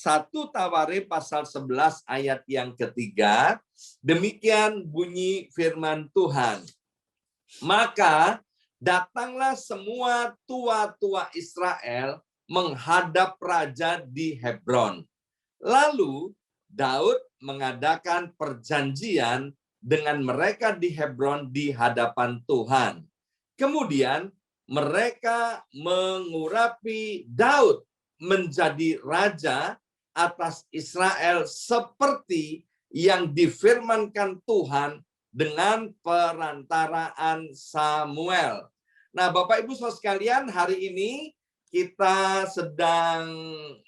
1 Tawarim pasal 11 ayat yang ketiga, demikian bunyi firman Tuhan. Maka datanglah semua tua-tua Israel menghadap raja di Hebron. Lalu Daud mengadakan perjanjian dengan mereka di Hebron di hadapan Tuhan. Kemudian mereka mengurapi Daud menjadi raja atas Israel seperti yang difirmankan Tuhan dengan perantaraan Samuel. Nah, Bapak Ibu Saudara sekalian, hari ini kita sedang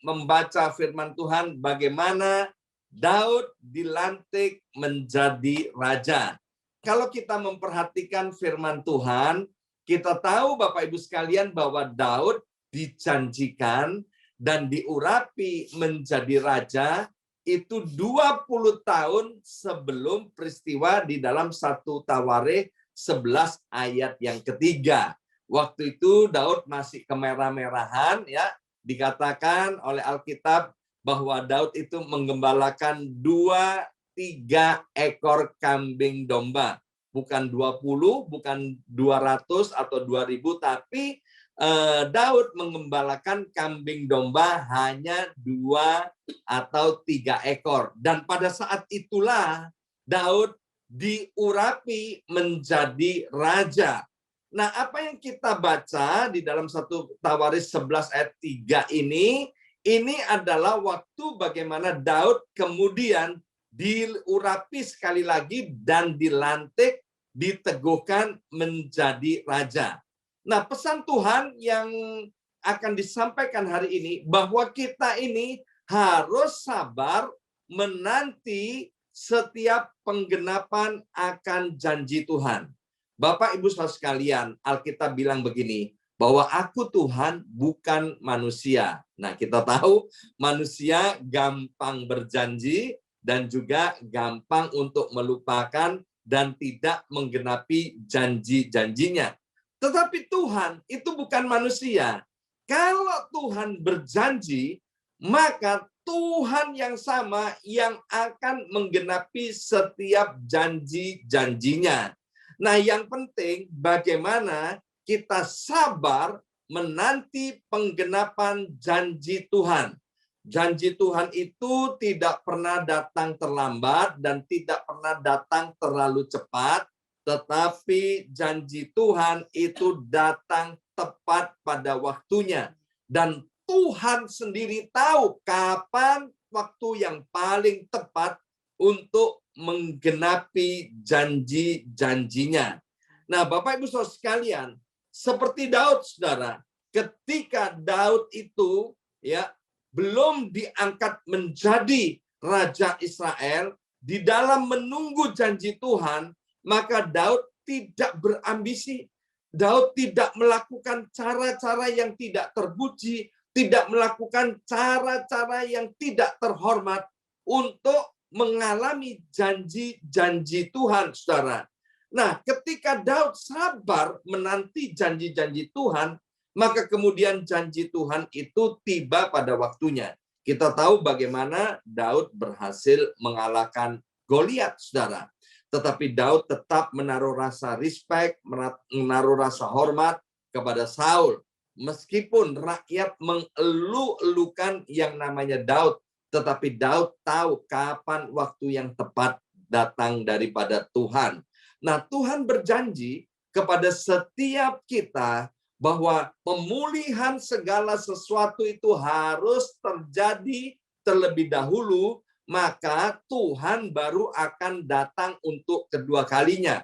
membaca firman Tuhan bagaimana Daud dilantik menjadi raja. Kalau kita memperhatikan firman Tuhan, kita tahu Bapak Ibu sekalian bahwa Daud dijanjikan dan diurapi menjadi raja itu 20 tahun sebelum peristiwa di dalam 1 Tawarikh 11 ayat yang ketiga. Waktu itu Daud masih kemerah-merahan, ya. Dikatakan oleh Alkitab bahwa Daud itu menggembalakan 2-3 ekor kambing domba. Bukan 20, bukan 200 atau 2000, tapi Daud mengembalakan kambing domba hanya 2 atau 3 ekor. Dan pada saat itulah Daud diurapi menjadi raja. Nah, apa yang kita baca di dalam 1 Tawarikh 11 ayat 3 ini adalah waktu bagaimana Daud kemudian diurapi sekali lagi dan dilantik, diteguhkan menjadi raja. Nah, pesan Tuhan yang akan disampaikan hari ini bahwa kita ini harus sabar menanti setiap penggenapan akan janji Tuhan. Bapak Ibu Saudara sekalian, Alkitab bilang begini, bahwa aku Tuhan bukan manusia. Nah, kita tahu manusia gampang berjanji dan juga gampang untuk melupakan dan tidak menggenapi janji-janjinya. Tetapi Tuhan itu bukan manusia. Kalau Tuhan berjanji, maka Tuhan yang sama yang akan menggenapi setiap janji-janjinya. Nah, yang penting bagaimana kita sabar menanti penggenapan janji Tuhan. Janji Tuhan itu tidak pernah datang terlambat dan tidak pernah datang terlalu cepat. Tetapi janji Tuhan itu datang tepat pada waktunya. Dan Tuhan sendiri tahu kapan waktu yang paling tepat untuk menggenapi janji-janjinya. Nah, Bapak Ibu Saudara sekalian, seperti Daud, saudara, ketika Daud itu ya belum diangkat menjadi raja Israel, di dalam menunggu janji Tuhan, maka Daud tidak berambisi. Daud tidak melakukan cara-cara yang tidak terpuji, tidak melakukan cara-cara yang tidak terhormat untuk mengalami janji-janji Tuhan, saudara. Nah, ketika Daud sabar menanti janji-janji Tuhan, maka kemudian janji Tuhan itu tiba pada waktunya. Kita tahu bagaimana Daud berhasil mengalahkan Goliat, saudara. Tetapi Daud tetap menaruh rasa respect, menaruh rasa hormat kepada Saul. Meskipun rakyat mengeluh-elukan yang namanya Daud, tetapi Daud tahu kapan waktu yang tepat datang daripada Tuhan. Nah, Tuhan berjanji kepada setiap kita bahwa pemulihan segala sesuatu itu harus terjadi terlebih dahulu, maka Tuhan baru akan datang untuk kedua kalinya.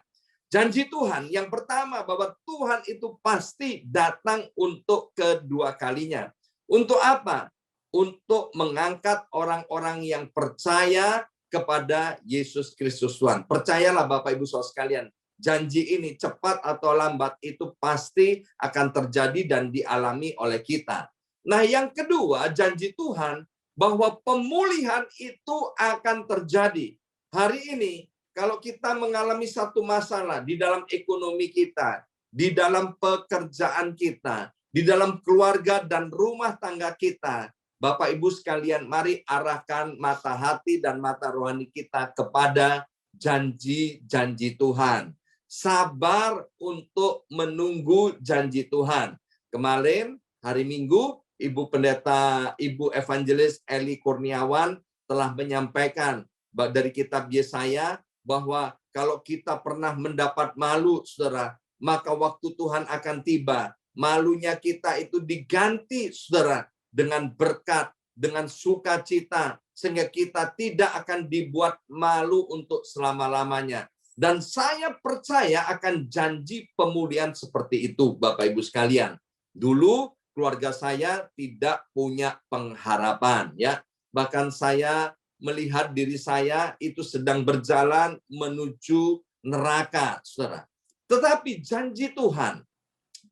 Janji Tuhan yang pertama bahwa Tuhan itu pasti datang untuk kedua kalinya. Untuk apa? Untuk mengangkat orang-orang yang percaya kepada Yesus Kristus Tuhan. Percayalah Bapak Ibu Saudara sekalian, janji ini cepat atau lambat itu pasti akan terjadi dan dialami oleh kita. Nah, yang kedua, janji Tuhan bahwa pemulihan itu akan terjadi. Hari ini, kalau kita mengalami satu masalah di dalam ekonomi kita, di dalam pekerjaan kita, di dalam keluarga dan rumah tangga kita, Bapak Ibu sekalian, mari arahkan mata hati dan mata rohani kita kepada janji-janji Tuhan. Sabar untuk menunggu janji Tuhan. Kemarin hari Minggu, Ibu Pendeta, Ibu Evangelis Eli Kurniawan telah menyampaikan dari kitab Yesaya bahwa kalau kita pernah mendapat malu, saudara, maka waktu Tuhan akan tiba. Malunya kita itu diganti, saudara, dengan berkat, dengan sukacita, sehingga kita tidak akan dibuat malu untuk selama-lamanya. Dan saya percaya akan janji pemulihan seperti itu, Bapak Ibu sekalian. Dulu keluarga saya tidak punya pengharapan, ya. Bahkan saya melihat diri saya itu sedang berjalan menuju neraka, saudara. Tetapi janji Tuhan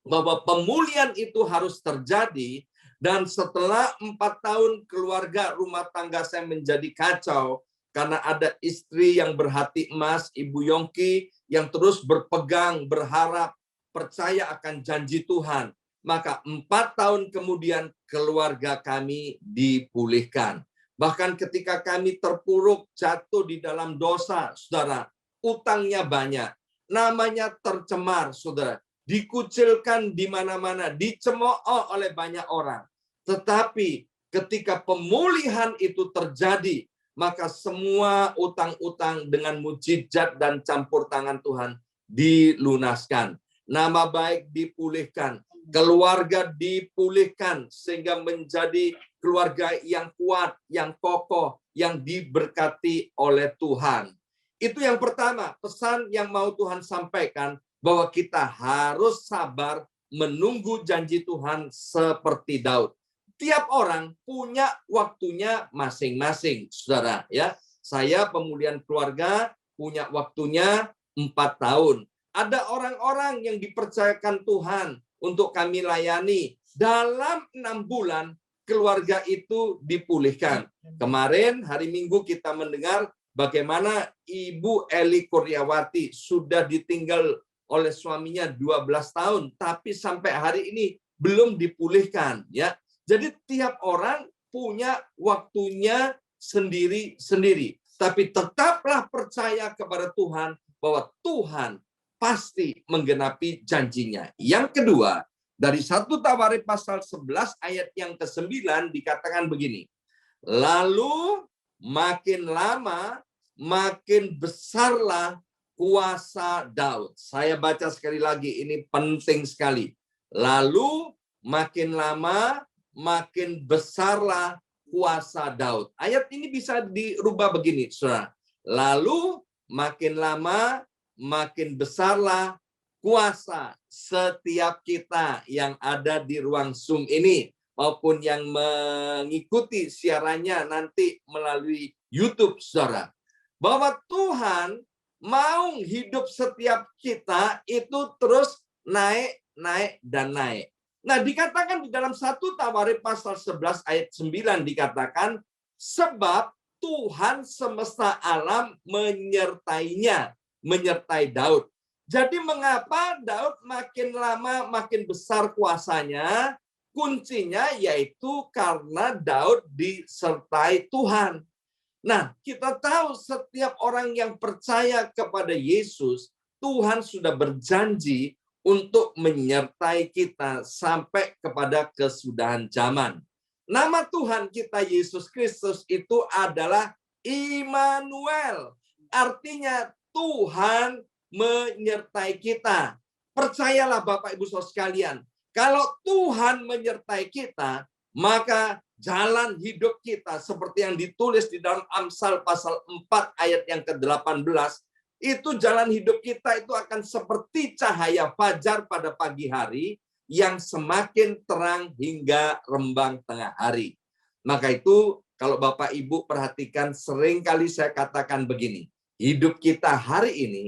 bahwa pemulihan itu harus terjadi, dan setelah 4 tahun keluarga rumah tangga saya menjadi kacau, karena ada istri yang berhati emas, Ibu Yongki, yang terus berpegang, berharap, percaya akan janji Tuhan. Maka 4 tahun kemudian keluarga kami dipulihkan. Bahkan ketika kami terpuruk, jatuh di dalam dosa, saudara, utangnya banyak, namanya tercemar, saudara, dikucilkan di mana-mana, dicemooh oleh banyak orang. Tetapi ketika pemulihan itu terjadi, maka semua utang-utang dengan mujizat dan campur tangan Tuhan dilunaskan. Nama baik dipulihkan, keluarga dipulihkan, sehingga menjadi keluarga yang kuat, yang kokoh, yang diberkati oleh Tuhan. Itu yang pertama, pesan yang mau Tuhan sampaikan, bahwa kita harus sabar menunggu janji Tuhan seperti Daud. Tiap orang punya waktunya masing-masing, saudara. Ya, saya pemulihan keluarga punya waktunya 4 tahun. Ada orang-orang yang dipercayakan Tuhan untuk kami layani. Dalam 6 bulan, keluarga itu dipulihkan. Kemarin, hari Minggu, kita mendengar bagaimana Ibu Eli Kurniawati sudah ditinggal oleh suaminya 12 tahun, tapi sampai hari ini belum dipulihkan. Ya, jadi tiap orang punya waktunya sendiri-sendiri. Tapi tetaplah percaya kepada Tuhan bahwa Tuhan pasti menggenapi janjinya. Yang kedua, dari 1 Tawarik pasal 11 ayat yang ke-9 dikatakan begini. Lalu makin lama, makin besarlah kuasa Daud. Saya baca sekali lagi, ini penting sekali. Lalu makin lama, makin besarlah kuasa Daud. Ayat ini bisa dirubah begini, saudara. Lalu makin lama, makin besarlah kuasa setiap kita yang ada di ruang Zoom ini, maupun yang mengikuti siarannya nanti melalui YouTube, saudara. Bahwa Tuhan mau hidup setiap kita itu terus naik, naik, dan naik. Nah, dikatakan di dalam 1 Tawarik pasal 11 ayat 9 dikatakan, sebab Tuhan semesta alam menyertainya, menyertai Daud. Jadi mengapa Daud makin lama makin besar kuasanya? Kuncinya yaitu karena Daud disertai Tuhan. Nah, kita tahu setiap orang yang percaya kepada Yesus, Tuhan sudah berjanji untuk menyertai kita sampai kepada kesudahan zaman. Nama Tuhan kita Yesus Kristus itu adalah Immanuel. Artinya Tuhan menyertai kita. Percayalah Bapak Ibu Saudara sekalian, kalau Tuhan menyertai kita, maka jalan hidup kita seperti yang ditulis di dalam Amsal pasal 4 ayat yang ke-18, itu jalan hidup kita itu akan seperti cahaya fajar pada pagi hari yang semakin terang hingga rembang tengah hari. Maka itu kalau Bapak Ibu perhatikan, sering kali saya katakan begini, hidup kita hari ini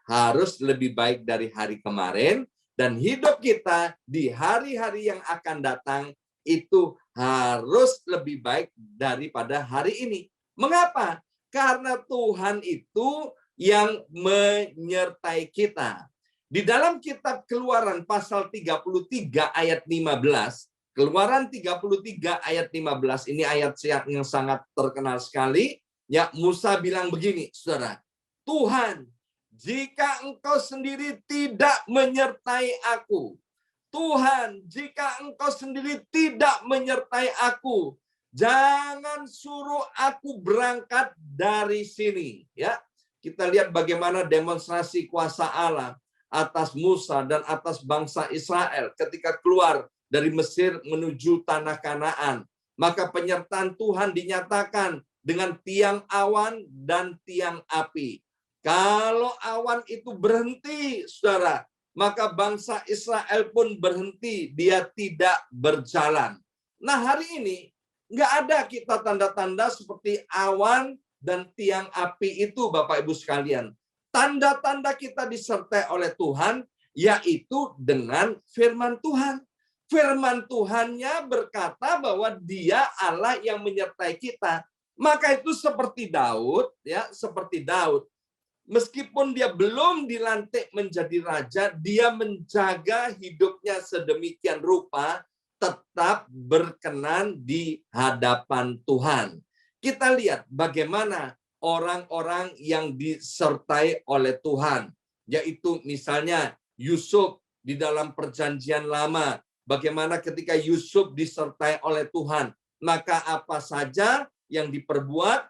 harus lebih baik dari hari kemarin, dan hidup kita di hari-hari yang akan datang itu harus lebih baik daripada hari ini. Mengapa? Karena Tuhan itu yang menyertai kita. Di dalam kitab Keluaran pasal 33 ayat 15, Keluaran 33 ayat 15, ini ayat yang sangat terkenal sekali. Ya, Musa bilang begini, saudara. Tuhan, jika engkau sendiri tidak menyertai aku, Tuhan, jika engkau sendiri tidak menyertai aku, jangan suruh aku berangkat dari sini. Ya, kita lihat bagaimana demonstrasi kuasa Allah atas Musa dan atas bangsa Israel ketika keluar dari Mesir menuju tanah Kanaan. Maka penyertaan Tuhan dinyatakan dengan tiang awan dan tiang api. Kalau awan itu berhenti, saudara, maka bangsa Israel pun berhenti, dia tidak berjalan. Nah, hari ini nggak ada kita tanda-tanda seperti awan dan tiang api itu, Bapak Ibu sekalian. Tanda-tanda kita disertai oleh Tuhan, yaitu dengan firman Tuhan. Firman Tuhannya berkata bahwa Dia Allah yang menyertai kita. Maka itu seperti Daud, ya, seperti Daud. Meskipun dia belum dilantik menjadi raja, dia menjaga hidupnya sedemikian rupa, tetap berkenan di hadapan Tuhan. Kita lihat bagaimana orang-orang yang disertai oleh Tuhan, yaitu misalnya Yusuf di dalam perjanjian lama. Bagaimana ketika Yusuf disertai oleh Tuhan, maka apa saja yang diperbuat,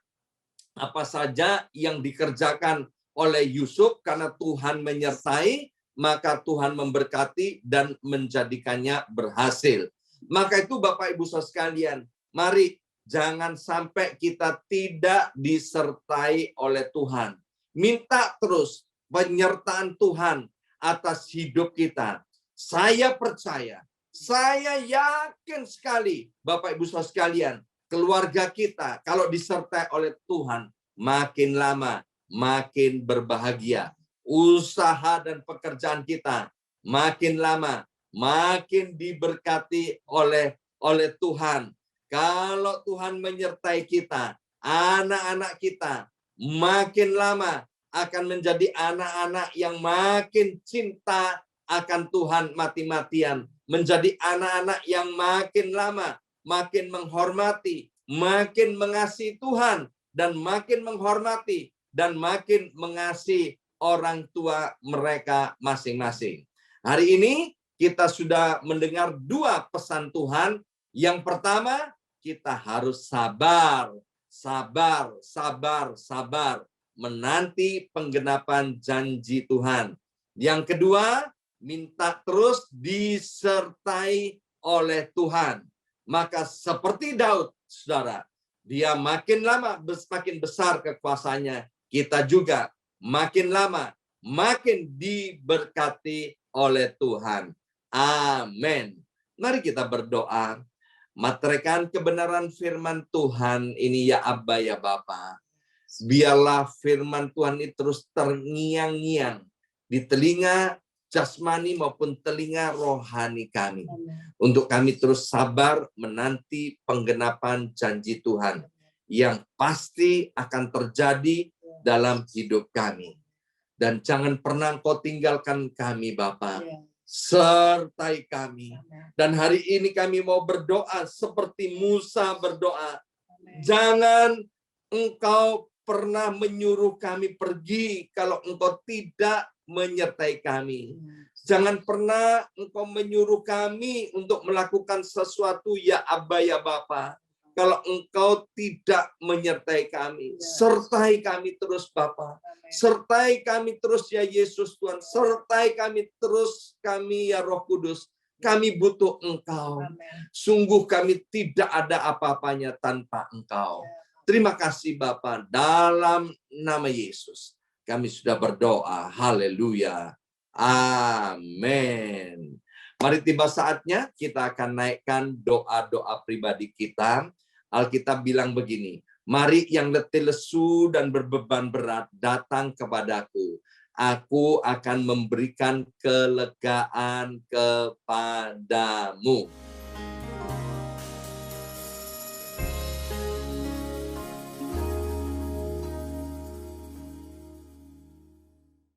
apa saja yang dikerjakan oleh Yusuf, karena Tuhan menyertai, maka Tuhan memberkati dan menjadikannya berhasil. Maka itu Bapak Ibu Saudara sekalian, mari jangan sampai kita tidak disertai oleh Tuhan. Minta terus penyertaan Tuhan atas hidup kita. Saya percaya, saya yakin sekali, Bapak Ibu Saudara sekalian, keluarga kita kalau disertai oleh Tuhan, makin lama makin berbahagia. Usaha dan pekerjaan kita makin lama makin diberkati oleh Tuhan. Kalau Tuhan menyertai kita, anak-anak kita makin lama akan menjadi anak-anak yang makin cinta akan Tuhan mati-matian. Menjadi anak-anak yang makin lama makin menghormati, makin mengasihi Tuhan, dan makin menghormati dan makin mengasihi orang tua mereka masing-masing. Hari ini kita sudah mendengar dua pesan Tuhan. Yang pertama, kita harus sabar, sabar, sabar, sabar menanti penggenapan janji Tuhan. Yang kedua, minta terus disertai oleh Tuhan. Maka seperti Daud, saudara, dia makin lama semakin besar kekuasaannya. Kita juga makin lama makin diberkati oleh Tuhan. Amin. Mari kita berdoa. Materaikan kebenaran firman Tuhan ini, ya Abba, ya Bapa. Biarlah firman Tuhan ini terus terngiang-ngiang di telinga jasmani maupun telinga rohani kami. Untuk kami terus sabar menanti penggenapan janji Tuhan yang pasti akan terjadi dalam hidup kami. Dan jangan pernah Engkau tinggalkan kami, Bapa. Sertai kami. Dan hari ini kami mau berdoa seperti Musa berdoa. Jangan Engkau pernah menyuruh kami pergi kalau Engkau tidak menyertai kami. Jangan pernah Engkau menyuruh kami untuk melakukan sesuatu, ya Abba, ya Bapa, kalau Engkau tidak menyertai kami. Sertai kami terus, Bapa. Sertai kami terus, ya Yesus Tuhan. Sertai kami terus, kami, ya Roh Kudus. Kami butuh Engkau. Sungguh kami tidak ada apa-apanya tanpa Engkau. Terima kasih Bapa, dalam nama Yesus kami sudah berdoa. Haleluya. Amin. Mari tiba saatnya kita akan naikkan doa-doa pribadi kita. Alkitab bilang begini, mari yang letih lesu dan berbeban berat datang kepadaku. Aku akan memberikan kelegaan kepadamu.